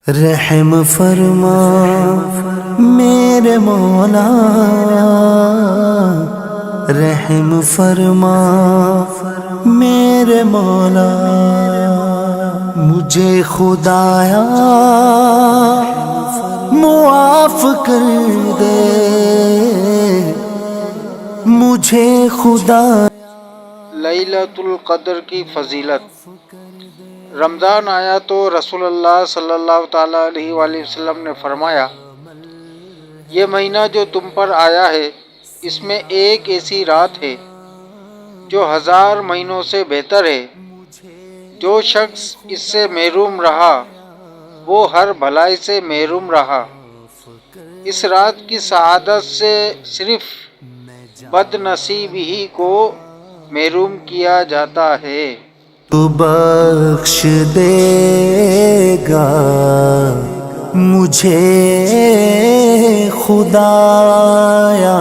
رحم فرما میرے مولا، رحم فرما میرے مولا، مجھے خدایا معاف کر دے، مجھے خدا۔ لیلۃ القدر کی فضیلت۔ رمضان آیا تو رسول اللہ صلی اللہ تعالیٰ علیہ وآلہ وسلم نے فرمایا، یہ مہینہ جو تم پر آیا ہے اس میں ایک ایسی رات ہے جو 1000 مہینوں سے بہتر ہے۔ جو شخص اس سے محروم رہا وہ ہر بھلائی سے محروم رہا۔ اس رات کی سعادت سے صرف بد نصیب ہی کو محروم کیا جاتا ہے۔ تو بخش دے گا مجھے خدایا،